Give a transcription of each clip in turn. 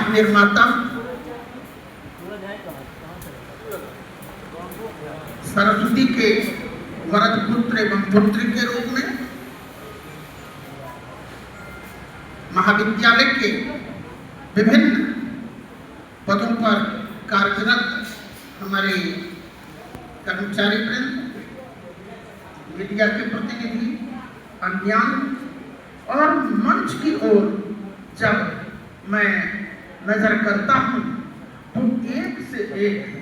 निर्माता, सरस्वती के वरद पुत्र एवं पुत्री के रूप में महाविद्यालय के विभिन्न पदों पर कार्यरत हमारे कर्मचारी वृंद, मीडिया के प्रतिनिधि, अन्यान और मंच की ओर जब मैं नजर करता हूं तो एक से एक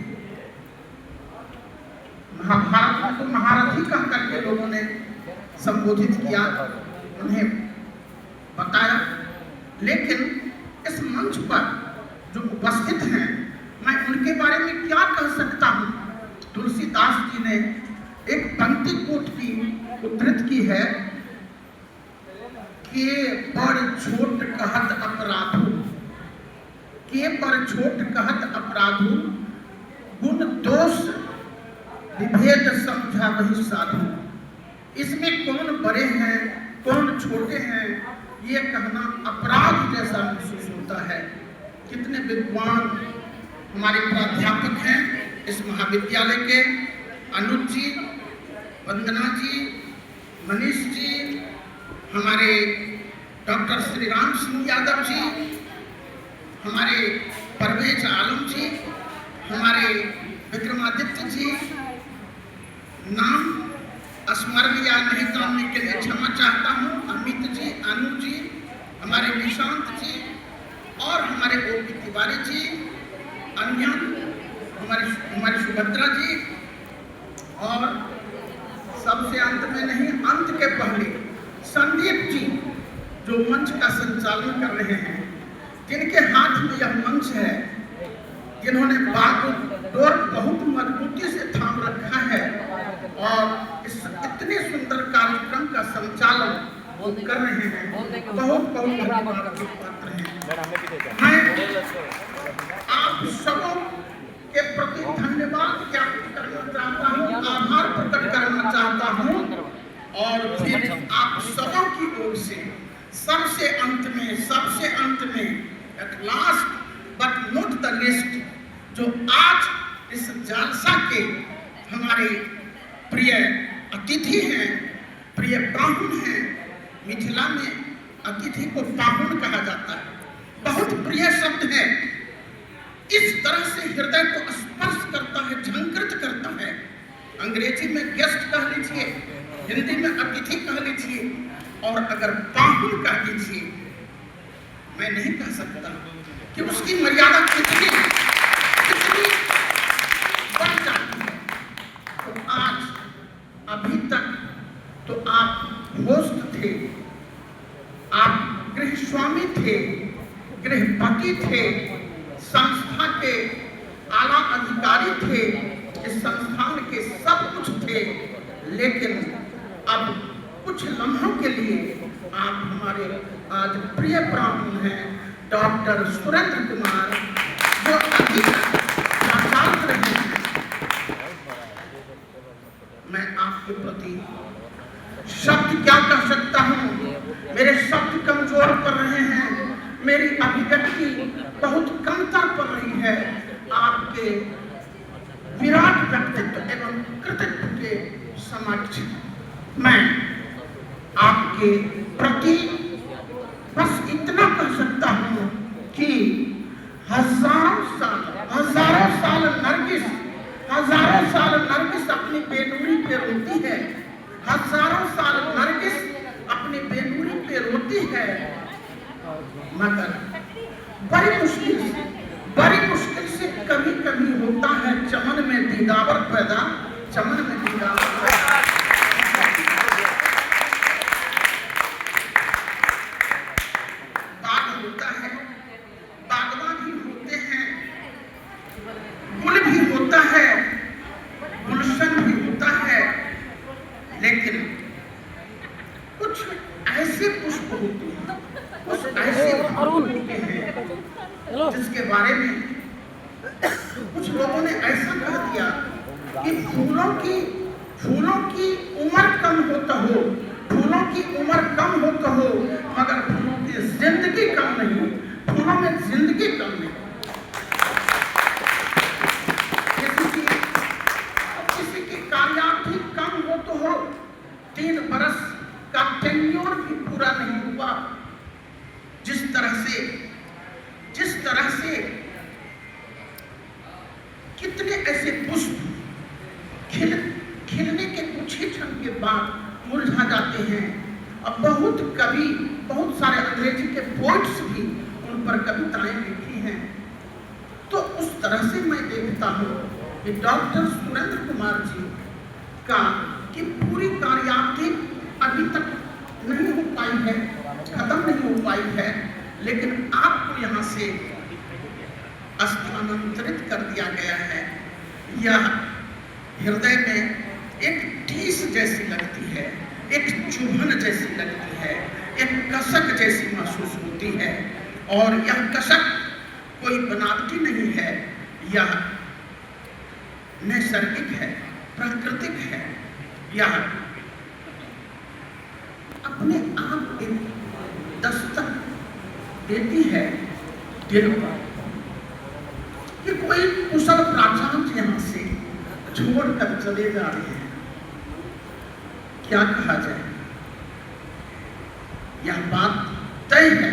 महाभारत को महारथी कह करके लोगों ने संबोधित किया, उन्हें बताया। लेकिन इस मंच पर जो उपस्थित हैं, मैं उनके बारे में क्या कह सकता हूं। तुलसीदास जी ने एक पंक्ति कोट की उद्धृत की है कि बड़ छोट कहत अपराधु, के बड़ छोट कहत अपराधु, गुण दोष विभेद समझा वही साधु। इसमें कौन बड़े हैं कौन छोटे हैं ये कहना अपराध जैसा महसूस होता है। कितने विद्वान हमारे प्राध्यापक हैं इस महाविद्यालय के, अनुज जी, वंदना जी, मनीष जी, हमारे डॉक्टर श्री राम सिंह यादव जी, हमारे परवेज आलम जी, हमारे विक्रमादित्य जी, नाम स्मरण या नहीं करने के लिए क्षमा चाहता हूँ, अमित जी, अनु जी, हमारे निशांत जी और हमारे ओपी तिवारी जी, अन्य हमारी सुभद्रा जी, और सबसे अंत में नहीं अंत के पहले संदीप जी जो मंच का संचालन कर रहे हैं, जिनके हाथ में यह मंच है, जिन्होंने बागडोर बहुत मजबूती से थाम रखा है और इस इतने सुंदर कार्यक्रम का संचालन वो कर रहे हैं, बहुत बहुत धन्यवाद के पात्र हैं। मैं आप सबों के प्रति धन्यवाद ज्ञापित करना चाहता हूँ, आभार प्रकट करना चाहता हूँ और फिर आप सबों की ओर से सबसे अंत में at last but not the list, जो आज इस जालसा के हमारे प्रिय अतिथि हैं, प्रिय पाहुन हैं। मिथिला में अतिथि को पाहुन कहा जाता है, बहुत प्रिय शब्द है। इस तरह से हृदय को स्पर्श करता है, झंकृत करता है। अंग्रेजी में गेस्ट कह लीजिए, हिंदी में अतिथि कह लीजिए, और अगर पाहुन कह लीजिए, मैं नहीं कह सकता कि उसकी मर्यादा कितनी बढ़ जाती है। तो आज अभी तक तो आप होस्ट थे, आप गृह स्वामी थे, गृहपति थे, संस्था के आला अधिकारी थे, इस संस्थान के सब कुछ थे। लेकिन अब कुछ लम्हों के लिए आप हमारे आज प्रिय ब्राह्मण हैं, डॉक्टर सुरेंद्र कुमार, जो अभी प्राचार्य रहे हैं। मैं आपके प्रति शब्द क्या कह सकता हूँ, मेरे शब्द कमजोर पड़ रहे हैं, मेरी अभिव्यक्ति बहुत कमतर पड़ रही है। आपके विराट व्यक्तित्व एवं कृतित्व के समक्ष मैं आपके प्रति बस इतना कह सकता हूँ कि हजारों साल नरगिस अपनी बेनूरी पे रोती है, हजारों साल नरगिस अपनी बेनूरी पे रोती है, मगर बड़ी मुश्किल से कभी कभी होता है चमन में दीदावर पैदा, चमन में दीदावर पैदा। बाग होता है, बागवान भी होते हैं, गुल भी होता है, गुलशन भी होता है, लेकिन कुछ ऐसे पुष्प होते हैं, कुछ ऐसे होते हैं जिसके बारे में कुछ लोगों ने ऐसा कह दिया कि फूलों की उम्र कम हो तो हो, फूलों की उम्र कम हो तो हो, मगर फूलों की जिंदगी कम नहीं, फूलों में जिंदगी कम कम नहीं। किसी की कार्यावधि कम हो तो हो, 3 बरस का टेन्योर भी पूरा नहीं हुआ। जिस तरह से कितने ऐसे पुष्प खिलने के कुछ ही क्षण के बाद मुरझा जाते हैं। अब बहुत सारे अंग्रेजी के पोइट्स भी उन पर कविताएं लिखी हैं। तो उस तरह से मैं देखता हूँ कि डॉक्टर सुरेंद्र कुमार जी का कि पूरी कार्यावधि अभी तक नहीं हो पाई है, खत्म नहीं हो पाई है, लेकिन आपको यहाँ से स्थानांतरित कर दिया गया है। यह हृदय में एक टीस जैसी लगती है, एक चुभन जैसी लगती है, एक कसक जैसी महसूस होती है। और यह कसक कोई बनावटी नहीं है, यह नैसर्गिक है, प्राकृतिक है। यह अपने आप एक दस्तक देती है दिल पर कि कोई कुशल प्राचार्य यहाँ से छोड़कर चले जा रहे हैं। क्या कहा जाए, यह बात तय है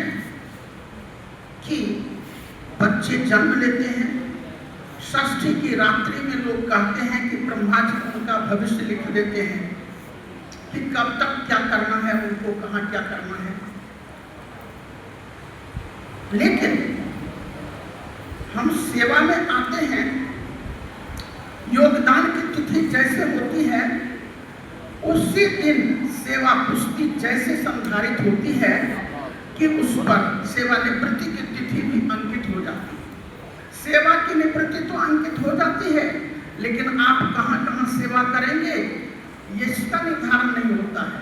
कि बच्चे जन्म लेते हैं, षष्ठी की रात्रि में लोग कहते हैं कि ब्रह्मा जी उनका भविष्य लिख देते हैं कि कब तक क्या करना है उनको, कहाँ क्या करना है। लेकिन हम सेवा में आते हैं, योगदान की तिथि जैसे होती है उसी दिन सेवा पुष्टि जैसे संधारित होती है कि उस पर सेवानिवृत्ति की तिथि भी अंकित हो जाती है। सेवा की निवृत्ति तो अंकित हो जाती है, लेकिन आप कहाँ कहाँ सेवा करेंगे ये इसका निर्धारण नहीं होता है।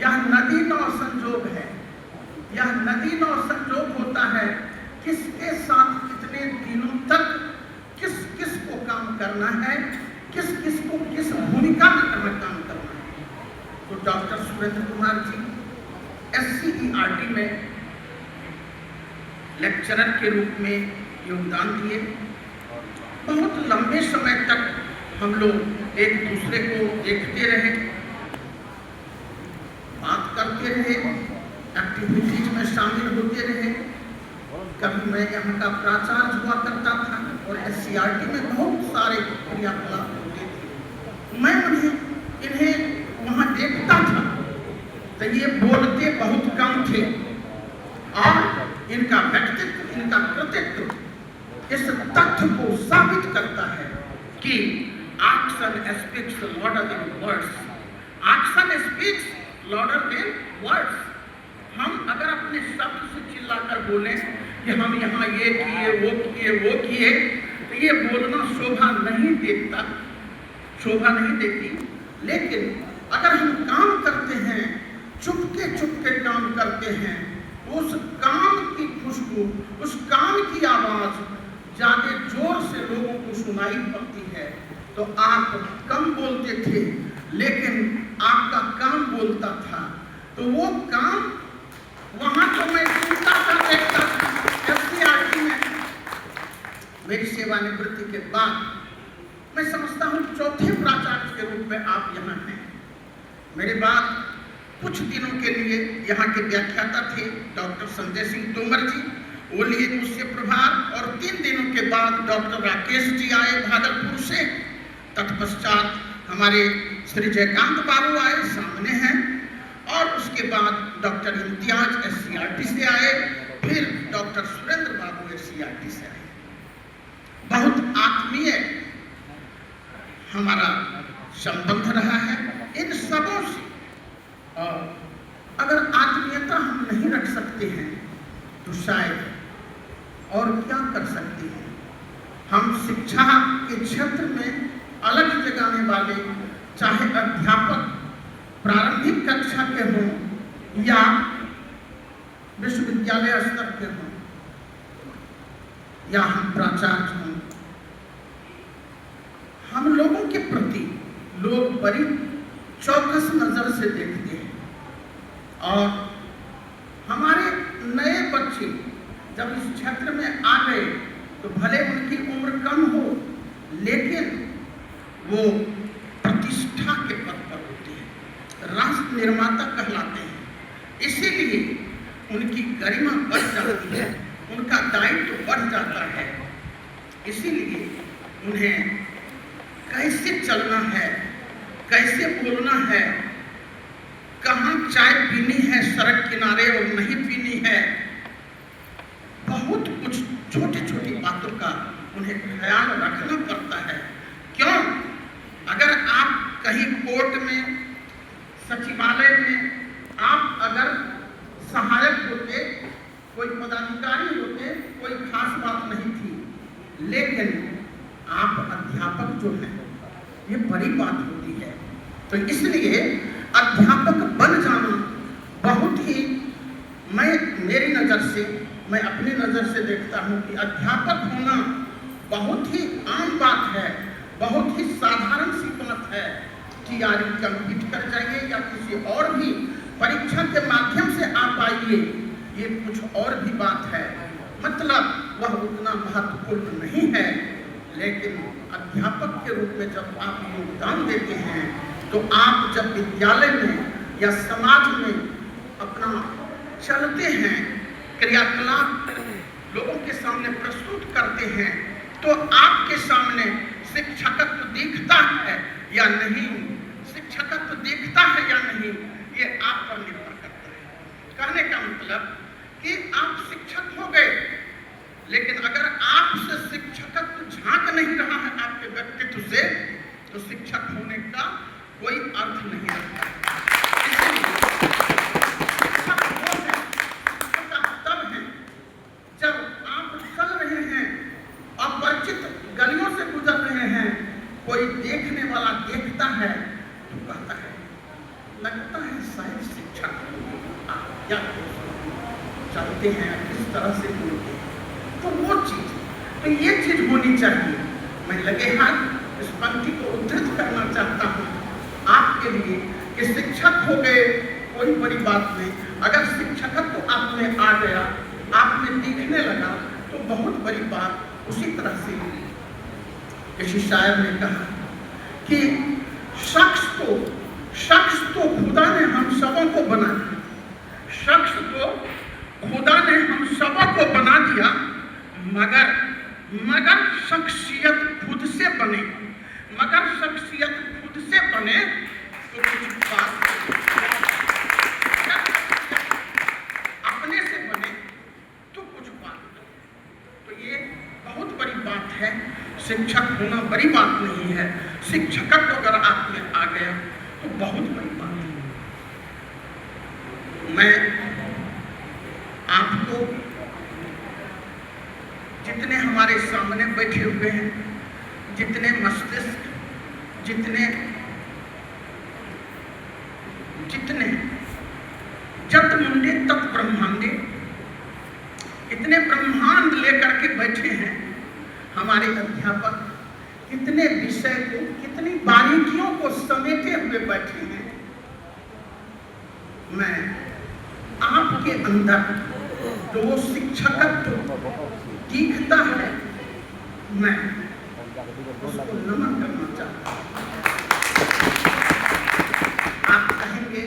यह नदी नौ संजोग है, यह नदी नौ संजोग होता है। किसके साथ कितने दिनों तक किस किस को काम करना है, किस किस को किस भूमिका में काम करना है। तो डॉक्टर सुरेंद्र कुमार जी SCERT में लेक्चरर के रूप में योगदान दिए। बहुत लंबे समय तक हम लोग एक दूसरे को देखते रहे, बात करते रहे, एक्टिविटीज में शामिल होते रहे। कभी मैं यहाँ का प्राचार्य हुआ करता था और SCERT में बहुत सारे क्रियाकलाप होते थे। मैं इन्हें वहाँ देखता था तो ये बोलते बहुत कम थे और इनका व्यक्तित्व, इनका कृतित्व इस तथ्य को साबित करता है कि action speaks louder than words. Action speaks louder than words. हम अगर अपने शब्द से चिल्लाकर बोलें कि हम यहाँ ये किए, वो किए, तो ये बोलना शोभा नहीं देती। लेकिन अगर हम काम करते हैं, चुपके काम करते हैं, उस काम की खुशबू, उस काम की आवाज ज्यादा जोर से लोगों को सुनाई पड़ती है। तो आप कम बोलते थे लेकिन आपका काम बोलता था। तो वो काम वहां तो मैं सुनता था, देखता था। SCERT में मेरी सेवानिवृत्ति के बाद मैं समझता हूँ चौथे प्राचार्य के रूप में आप यहाँ हैं। मेरे बाद कुछ दिनों के लिए यहाँ के व्याख्याता थे डॉक्टर संजय सिंह तोमर जी, वो लिए मुझसे प्रभार। और 3 दिनों के बाद डॉक्टर राकेश जी आए भागलपुर से। तत्पश्चात हमारे श्री जयकांत बाबू आए, सामने हैं। और उसके बाद डॉक्टर इम्तियाज SCERT से आए, फिर डॉक्टर सुरेंद्र बाबू SCERT से आए। बहुत आत्मीय हमारा संबंध रहा है इन सबों से। और अगर आत्मीयता हम नहीं रख सकते हैं तो शायद और क्या कर सकते हैं। हम शिक्षा के क्षेत्र में अलग जगाने वाले, चाहे अध्यापक प्रारंभिक कक्षा के हों या विश्वविद्यालय स्तर के हों या हम प्राचार्य हों, हम लोगों के प्रति लोग बड़ी चौकस नजर से देखते हैं। और हमारे नए बच्चे जब इस क्षेत्र में आ गए वो प्रतिष्ठा के पद पर होते हैं, राष्ट्र निर्माता कहलाते हैं। इसीलिए उनकी गरिमा बढ़ जाती है, उनका दायित्व बढ़ जाता है। इसीलिए उन्हें कैसे चलना है, कैसे बोलना है, कहाँ चाय पीनी है सड़क किनारे और नहीं पीनी है, बहुत कुछ छोटी छोटी बातों का उन्हें ख्याल रखना पड़ता है। क्यों? अगर आप कहीं कोर्ट में, सचिवालय में आप अगर सहायक होते, कोई पदाधिकारी होते, कोई खास बात नहीं थी, लेकिन आप अध्यापक जो हैं ये बड़ी बात होती है। तो इसलिए अध्यापक बन जाना बहुत ही, मेरी नज़र से, मैं अपनी नज़र से देखता हूँ कि अध्यापक होना बहुत ही आम बात है, बहुत ही साधारण सी बात है। टीआरई कंप्लीट कर जाइए या किसी और भी परीक्षा के माध्यम से आप आइए, ये कुछ और भी बात है, मतलब वह उतना महत्वपूर्ण नहीं है। लेकिन अध्यापक के रूप में जब आप योगदान देते हैं, तो आप जब विद्यालय में या समाज में अपना चलते हैं, क्रियाकलाप लोगों के सामने प्रस्तुत करते हैं, तो आपके सामने शिक्षकत्व दिखता है या नहीं, शिक्षकत्व दिखता है या नहीं, ये आप पर निर्भर करता है। कहने का मतलब कि आप शिक्षक हो गए, लेकिन अगर आपसे शिक्षकत्व झांक नहीं रहा है आपके व्यक्तित्व से, तो शिक्षक होने का कोई अर्थ नहीं रखता। इसलिए शिक्षक वो है, शिक्षक तब है जब आप चल रहे हैं, अपरिचित गलियों से गुजर रहे हैं, कोई देखने वाला देखता है तो कहता है लगता है शायद शिक्षक क्या चलते हैं, किस तरह से बोलते हैं, तो वो चीज, तो ये चीज होनी चाहिए। मैं लगे हाथ इस पंक्ति को उद्धृत करना चाहता हूँ आपके लिए कि शिक्षक हो गए कोई बड़ी बात नहीं, अगर शिक्षकत्व तो आप में आ गया, आप में दिखने लगा, तो बहुत बड़ी बात। उसी तरह से किसी शायर ने कहा कि शख्स तो खुदा ने हम सबों को बना दिया, शख्स तो खुदा ने हम सबों को बना दिया, मगर शख्सियत खुद से बने, मगर शख्सियत खुद से बने तो कुछ बात, अपने से बने तो कुछ बात। तो ये बहुत बड़ी बात है, शिक्षक होना बड़ी बात नहीं है। शिक्षकत्व अगर आप में आ गया तो बहुत बड़ी बात है। मैं आपको, जितने हमारे सामने बैठे हुए हैं, जितने मस्तिष्क, जितने जत मुंडे तत् ब्रह्मांडे, इतने ब्रह्मांड लेकर के बैठे हैं हमारे अध्यापक, कितने विषय को, कितनी बारीकियों को समेटे हुए बैठे हैं। मैं आपके अंदर जो शिक्षकत्व दिखता है, मैं उसको नमन करना चाहता हूँ। आप कहेंगे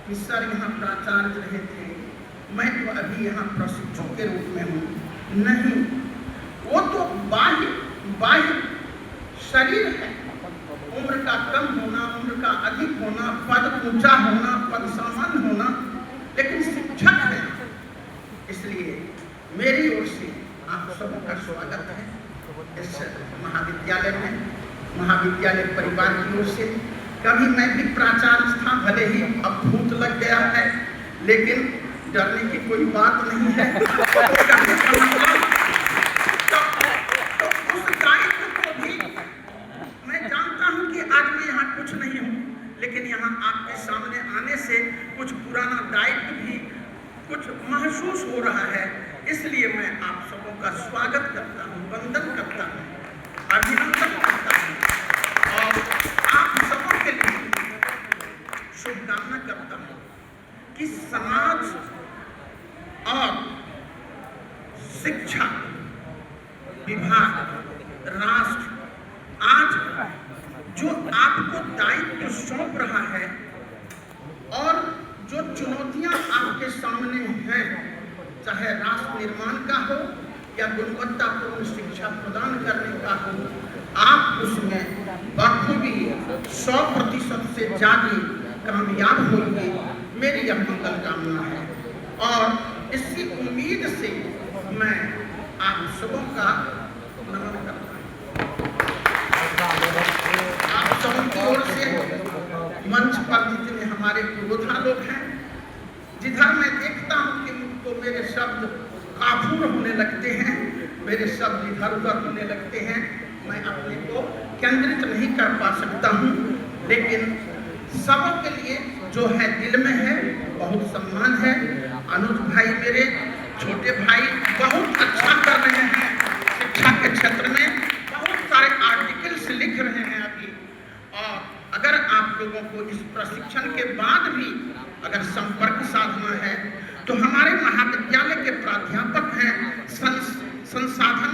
कि सर यहाँ प्राचार्य रहे थे, मैं तो अभी यहाँ प्रशिक्षु के रूप में हूँ। नहीं, वो तो बाह्य शरीर है, उम्र का कम होना, उम्र का अधिक होना, पद ऊंचा होना, पद सामान्य होना, लेकिन शिक्षक है। इसलिए मेरी ओर से आप सबों का स्वागत है इस महाविद्यालय में, महाविद्यालय परिवार की ओर से। कभी मैं भी प्राचार्य था, भले ही अब भूत लग गया है, लेकिन डरने की कोई बात नहीं है। तो उस दायित्व को भी मैं जानता हूँ कि आज मैं यहाँ कुछ नहीं हूँ, लेकिन यहाँ आपके सामने आने से कुछ पुराना दायित्व भी कुछ महसूस हो रहा है। इसलिए मैं आप सबों का स्वागत करता हूँ, वंदन करता हूँ, अभिनंदन करता हूँ और आप सबों के लिए शुभकामना करता हूँ कि समाज और शिक्षा विभाग, राष्ट्र आज दायित्व सौंप रहा है और जो चुनौतियां आपके सामने हैं, चाहे राष्ट्र निर्माण का हो या गुणवत्तापूर्ण शिक्षा प्रदान करने का हो, आप उसमें बखूबी 100% से ज्यादा कामयाब होंगे। मेरी यह मंगल कामना है और इसी उम्मीद से मैं आप सबों का नमन करता हूँ। आप सबों की ओर से मंच पर जितने हमारे पुरोधा लोग हैं, जिधर मैं देखता हूँ कि मुझको मेरे शब्द काफूर होने लगते हैं, मेरे शब्द इधर उधर होने लगते हैं, मैं अपने को केंद्रित नहीं कर पा सकता हूँ, लेकिन सबों के लिए जो है दिल में है, बहुत सम्मान है। अनुज भाई मेरे छोटे भाई बहुत अच्छा कर रहे हैं शिक्षा के क्षेत्र में, बहुत सारे आर्टिकल्स लिख रहे हैं अभी। और अगर आप लोगों को इस प्रशिक्षण के बाद भी अगर संपर्क साधना है तो हमारे महाविद्यालय के प्राध्यापक हैं, संसाधन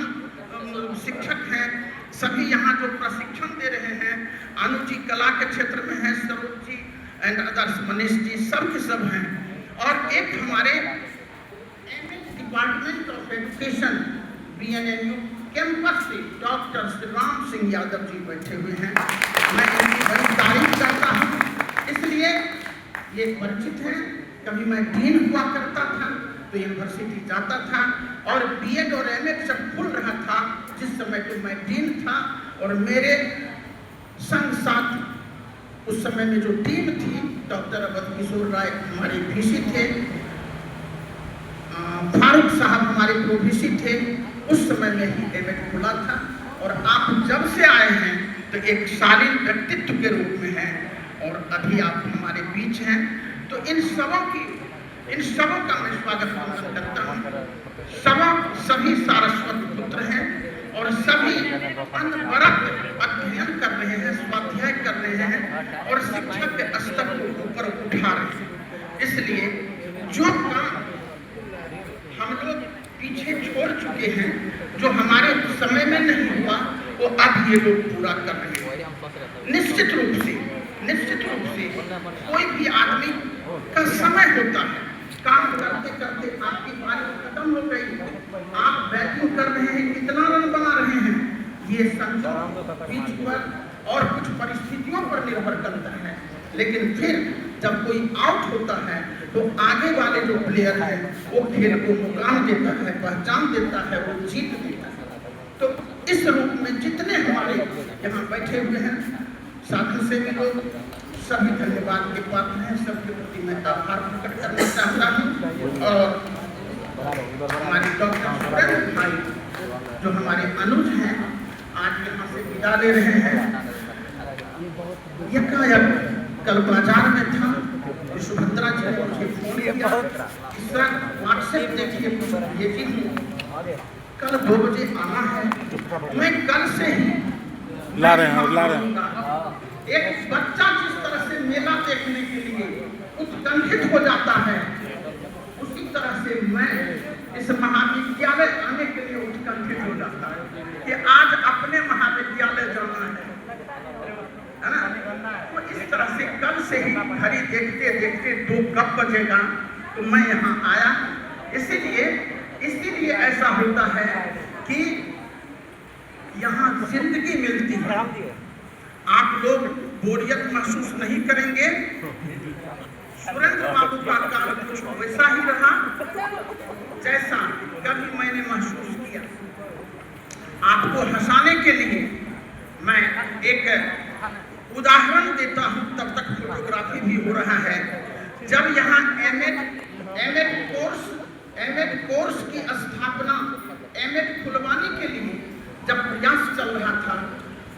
शिक्षक हैं, सभी यहाँ जो प्रशिक्षण दे रहे हैं, अनुज जी कला के क्षेत्र में हैं, सरोज जी एंड अदर्स, मनीष जी, सब के सब हैं। और एक हमारे department of education BNNU campus से डॉक्टर श्री राम सिंह यादव जी बैठे हुए हैं, मैं इनकी बड़ी तारीफ करता हूँ। इसलिए ये परिचित है, कभी मैं डीन हुआ करता था तो यूनिवर्सिटी जाता था और B.Ed और M.Ed जब खुल रहा था, जिस समय तो मैं डीन था और मेरे संग साथ उस समय में जो टीम थी, डॉक्टर अवध किशोर राय हमारे VC थे, फारूक साहब हमारे प्रोवीसी थे, उस समय में ही M.Ed खुला था। और आप जब से आए हैं तो एक शालीन व्यक्तित्व के रूप में हैं और अभी आप हमारे बीच हैं, तो इन सबों का मैं स्वागत करता हूँ। सभी सारस्वत पुत्र हैं और सभी अनवरत अध्ययन कर रहे हैं, स्वाध्याय कर रहे हैं और शिक्षा के स्तर को ऊपर उठा रहे हैं। इसलिए जो काम हम लोग पीछे छोड़ चुके हैं, जो हमारे समय में नहीं हुआ, वो अब ये लोग पूरा कर रहे हैं। निश्चित रूप से कोई भी आदमी का समय होता है, काम करते करते आपकी बारी खत्म हो गई, आप बैटिंग कर रहे हैं, कितना रन बना रहे हैं, ये संजोग पिच पर और कुछ परिस्थितियों पर निर्भर करता है। लेकिन फिर जब कोई आउट होता है तो आगे वाले जो प्लेयर है वो खेल को मुकाम देता है, पहचान देता है, वो जीत देता है। तो इस रूप में जितने हमारे यहाँ बैठे हुए हैं साधन सेवी लोग, सभी धन्यवाद के पात्र हैं, सबके प्रति मैं आभार प्रकट करना चाहता हूँ। और हमारे डॉक्टर भाई जो हमारे अनुज हैं, आज यहाँ से विदा ले रहे हैं। यकायक कल बाजार में था, सुभद्रा जी ने मुझे फोन किया, सर व्हाट्सएप देखिए कुछ भेजी हूँ, कल 2 बजे आना है। मैं कल से ही ला रहे हैं। एक बच्चा जिस तरह से मेला देखने के लिए उत्कंठित हो जाता है, उसी तरह से मैं इस महाविद्यालय आने के लिए उत्कंठित हो जाता है कि आज अपने महाविद्यालय जाना है ना। तो इस तरह से कल से ही घड़ी देखते देखते 2 कब बजेगा तो मैं यहाँ आया। इसीलिए ऐसा होता है कि यहाँ जिंदगी मिलती है, आप लोग बोरियत महसूस नहीं करेंगे। सुरेंद्र बाबू का काम कुछ वैसा ही रहा जैसा कभी मैंने महसूस किया। आपको हंसाने के लिए मैं एक उदाहरण देता हूं, तब तक फोटोग्राफी भी हो रहा है। जब यहाँ एमएड कोर्स की स्थापना, एमएड खुलवाने के लिए जब प्रयास चल रहा था,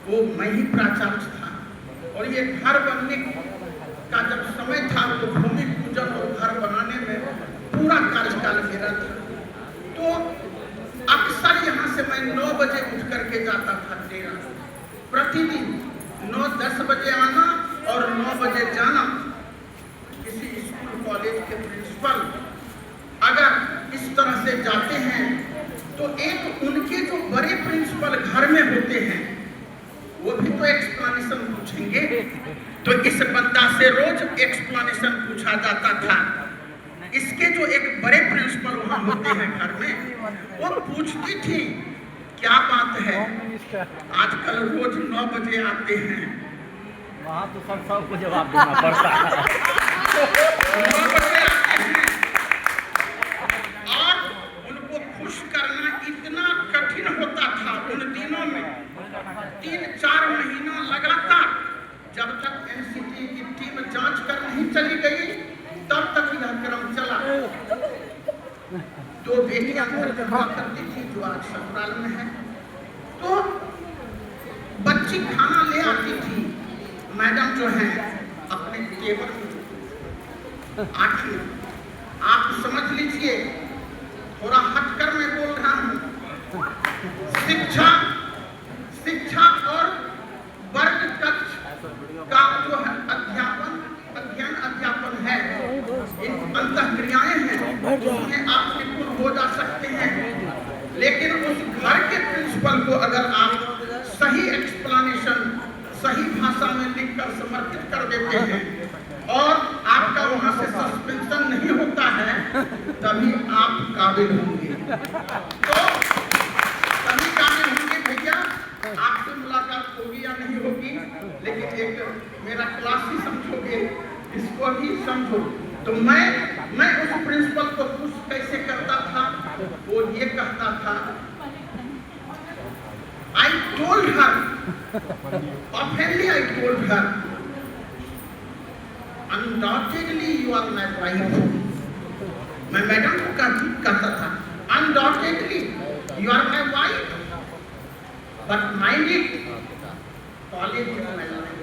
वो मैं ही प्राचार्य था और ये घर बनने का जब समय था तो भूमि पूजन और घर बनाने में पूरा कार्यकाल मेरा था। तो अक्सर यहाँ से मैं 9 बजे उठ करके जाता था डेरा, प्रतिदिन 9-10 बजे आना और 9 बजे जाना। किसी स्कूल कॉलेज के प्रिंसिपल अगर इस तरह से जाते हैं तो एक उनके जो बड़े प्रिंसिपल घर में होते हैं वो भी तो एक्सप्लेनेशन पूछेंगे। तो इस बंदा से रोज एक्सप्लेनेशन पूछा जाता था। इसके जो एक बड़े प्रिंसिपल वहां होते हैं घर में, वो पूछती थी क्या बात है, आजकल रोज 9 बजे आते हैं। वहाँ तो सबको जवाब देना पड़ता है। 9 बजे आते हैं और उनको खुश करना इतना कठिन होता था उन दिनों में। 3-4 महीना लगातार, जब तक एनसीटी की टीम जांच कर नहीं चली गई तब तक यह क्रम चला। 2 बेटियां घर में हुआ करती थी जो आज ससुराल में है। तो बच्ची खाना ले आती थी, मैडम जो है अपने टेबल में आती। आप समझ लीजिए, थोड़ा हटकर मैं बोल रहा हूँ, शिक्षा और वर्ग कक्ष का जो है अध्यापन है, इन अंतःक्रियाएं हैं, उसमें आप निपुण हो जा सकते हैं। लेकिन उस घर के प्रिंसिपल को अगर आप सही एक्सप्लेनेशन सही भाषा में लिखकर समर्पित कर देते हैं और आपका वहां से सस्पेंशन नहीं होता है, तभी आप काबिल होंगे। तो तभी काबिल होंगे भैया। आपसे मुलाकात होगी या नहीं होगी, लेकिन एक मेरा क्लास ही समझोगे, इसको भी समझो। तो मैं उस प्रिंसिपल को पुश कैसे करता था, वो ये कहता था, I told her, oftenly I told her, undoubtedly you are my wife. मैं मैडम को कहता था, undoubtedly you are my wife, but mind it, college is my life.